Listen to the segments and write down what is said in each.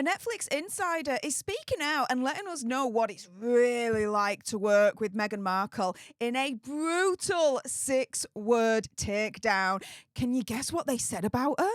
A Netflix insider is speaking out and letting us know what it's really like to work with Meghan Markle in a brutal 6-word takedown. Can you guess what they said about her?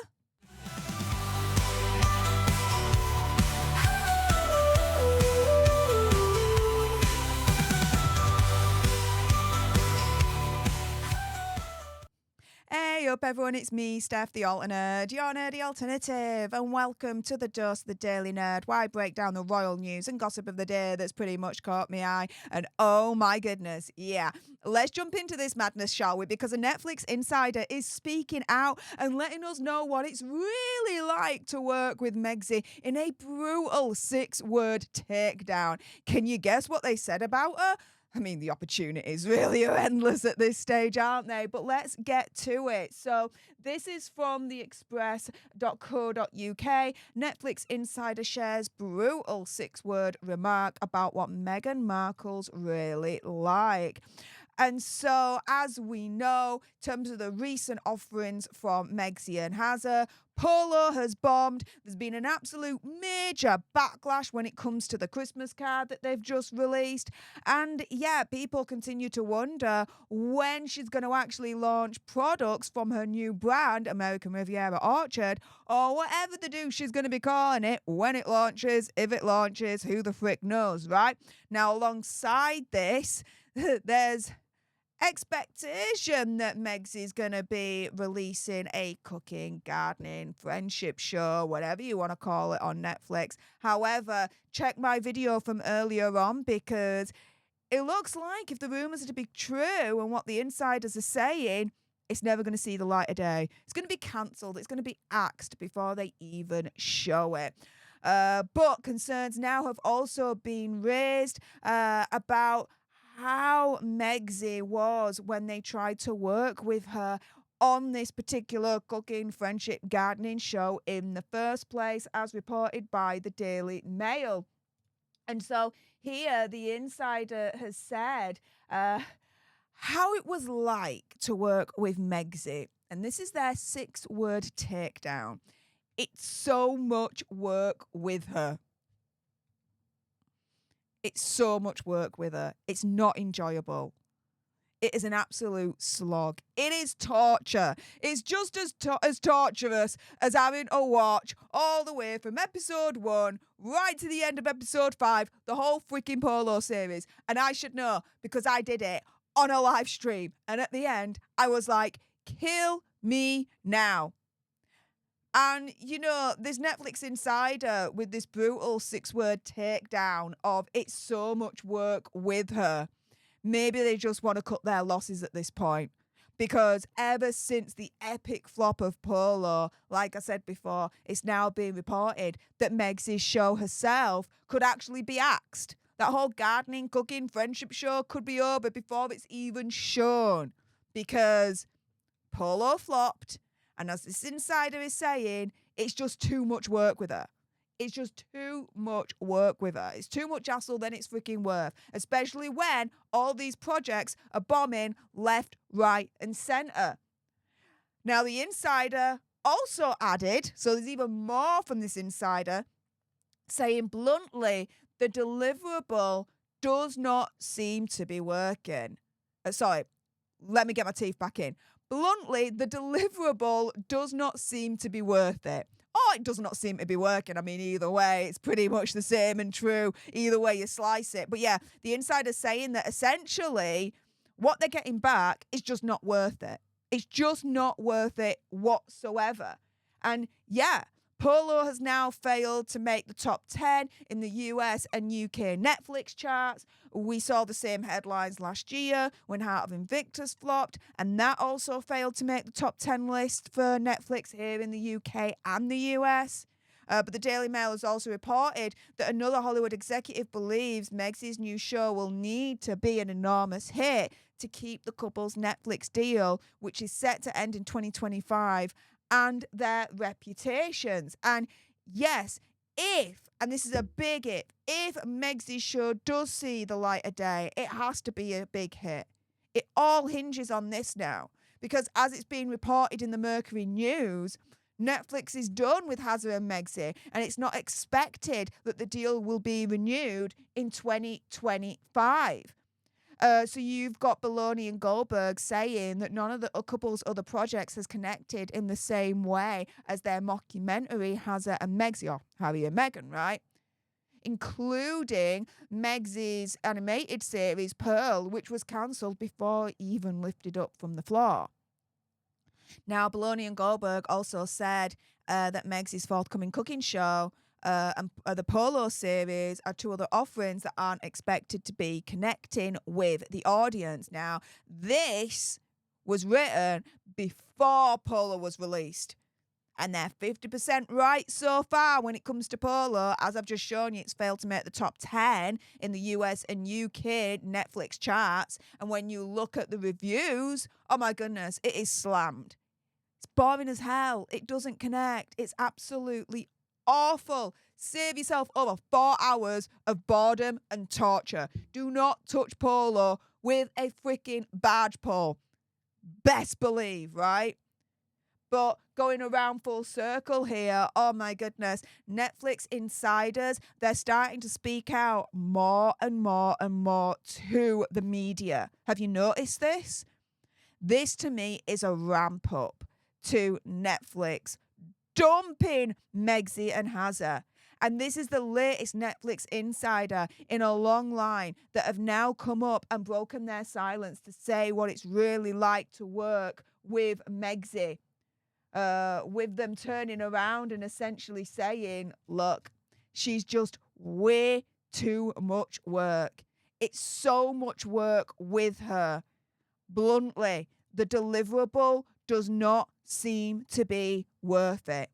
Hey up everyone, it's me, Stef, the alternate, your nerdy alternative, and welcome to the Dose of the Daily Nerd, where I break down the royal news and gossip of the day that's pretty much caught my eye. And oh my goodness, yeah, let's jump into this madness, shall we? Because a Netflix insider is speaking out and letting us know what it's really like to work with Megxie in a brutal 6-word takedown. Can you guess what they said about her? I mean, the opportunities really are endless at this stage, aren't they? But let's get to it. So this is from the express.co.uk. Netflix insider shares brutal 6-word remark about what Meghan Markle's really like. And so, as we know, in terms of the recent offerings from Megxie and Hazza, Polo has bombed. There's been an absolute major backlash when it comes to the Christmas card that they've just released. And yeah, people continue to wonder when she's going to actually launch products from her new brand, American Riviera Orchard, or whatever the do she's going to be calling it when it launches, if it launches, who the frick knows, right? Now, alongside this, there's expectation that Megxie's going to be releasing a cooking, gardening, friendship show, whatever you want to call it, on Netflix. However, check my video from earlier on, because it looks like if the rumours are to be true and what the insiders are saying, it's never going to see the light of day. It's going to be cancelled. It's going to be axed before they even show it. But concerns now have also been raised about how Megxie was when they tried to work with her on this particular cooking, friendship, gardening show in the first place, as reported by the Daily Mail. And so here the insider has said how it was like to work with Megxie. And this is their 6-word takedown. It's so much work with her. It's so much work with her. It's not enjoyable. It is an absolute slog. It is torture. It's just as torturous as having to watch all the way from episode 1 right to the end of episode 5, the whole freaking Polo series. And I should know, because I did it on a live stream. And at the end, I was like, kill me now. And, you know, this Netflix insider with this brutal 6-word takedown of it's so much work with her, maybe they just want to cut their losses at this point. Because ever since the epic flop of Polo, like I said before, it's now being reported that Megxie's show herself could actually be axed. That whole gardening, cooking, friendship show could be over before it's even shown. Because Polo flopped. And as this insider is saying, it's just too much work with her. It's just too much work with her. It's too much hassle than it's freaking worth. Especially when all these projects are bombing left, right, and centre. Now, the insider also added, so there's even more from this insider, saying bluntly, the deliverable does not seem to be working. Sorry, let me get my teeth back in. Bluntly, the deliverable does not seem to be worth it. Or it does not seem to be working. I mean, either way, it's pretty much the same and true. Either way you slice it. But yeah, the insider's saying that essentially what they're getting back is just not worth it. It's just not worth it whatsoever. And yeah, Polo has now failed to make the top 10 in the US and UK Netflix charts. We saw the same headlines last year when Heart of Invictus flopped, and that also failed to make the top 10 list for Netflix here in the UK and the US. But the Daily Mail has also reported that another Hollywood executive believes Megxie's new show will need to be an enormous hit to keep the couple's Netflix deal, which is set to end in 2025, and their reputations. And yes, and this is a big if Megxie's show does see the light of day, it has to be a big hit. It all hinges on this now, because as it's being reported in the Mercury News, Netflix is done with Hazza and Megxi, and it's not expected that the deal will be renewed in 2025. So you've got Baloney and Goldberg saying that none of the couple's other projects has connected in the same way as their mockumentary Hazza and Megxi, or Harry and Meghan, right? Including Megxi's animated series Pearl, which was cancelled before it even lifted up from the floor. Now, Baloney and Goldberg also said that Megxi's forthcoming cooking show and the Polo series are two other offerings that aren't expected to be connecting with the audience. Now, this was written before Polo was released. And they're 50% right so far when it comes to Polo. As I've just shown you, it's failed to make the top 10 in the US and UK Netflix charts. And when you look at the reviews, oh my goodness, it is slammed. It's boring as hell. It doesn't connect. It's absolutely awful. Save yourself over 4 hours of boredom and torture. Do not touch Polo with a freaking barge pole. Best believe, right? But going around full circle here, oh my goodness, Netflix insiders, they're starting to speak out more and more and more to the media. Have you noticed this? This to me is a ramp up to Netflix dumping Megxi and Hazza. And this is the latest Netflix insider in a long line that have now come up and broken their silence to say what it's really like to work with Megxi. With them turning around and essentially saying, look, she's just way too much work. It's so much work with her. Bluntly, the deliverable does not seem to be worth it.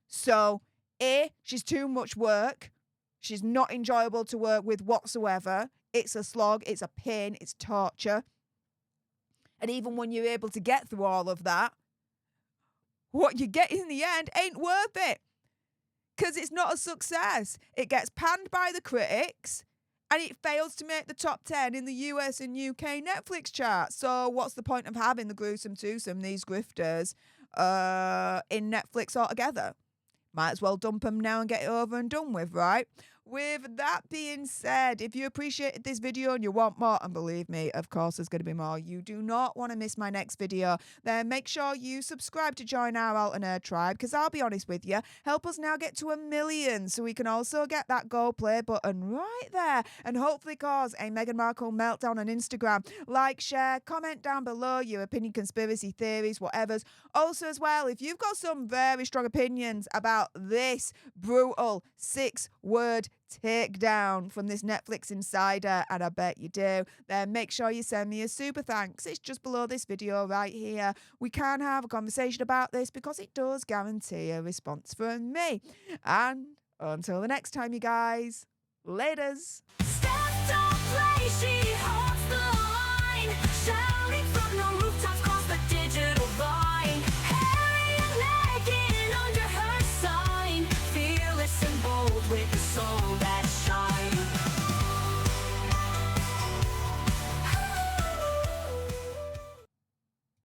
So, A, she's too much work. She's not enjoyable to work with whatsoever. It's a slog, it's a pain, it's torture. And even when you're able to get through all of that, what you get in the end ain't worth it. Because it's not a success. It gets panned by the critics and it fails to make the top 10 in the US and UK Netflix charts. So what's the point of having the gruesome twosome, these grifters, in Netflix altogether? Might as well dump them now and get it over and done with, right? With that being said, if you appreciated this video and you want more, and believe me, of course there's going to be more, you do not want to miss my next video, then make sure you subscribe to join our alternate tribe, because I'll be honest with you, help us now get to 1 million so we can also get that go play button right there and hopefully cause a Meghan Markle meltdown on Instagram. Like, share, comment down below your opinion, conspiracy theories, whatever's. Also as well, if you've got some very strong opinions about this brutal 6-word takedown from this Netflix insider, and I bet you do, then make sure you send me a super thanks. It's just below this video right here. We can have a conversation about this because it does guarantee a response from me. And until the next time, you guys, laters. Stef don't play, she holds the line, shouting from the rooftops across the digital line. Harry and Meghan under her sign, fearless and bold with the soul.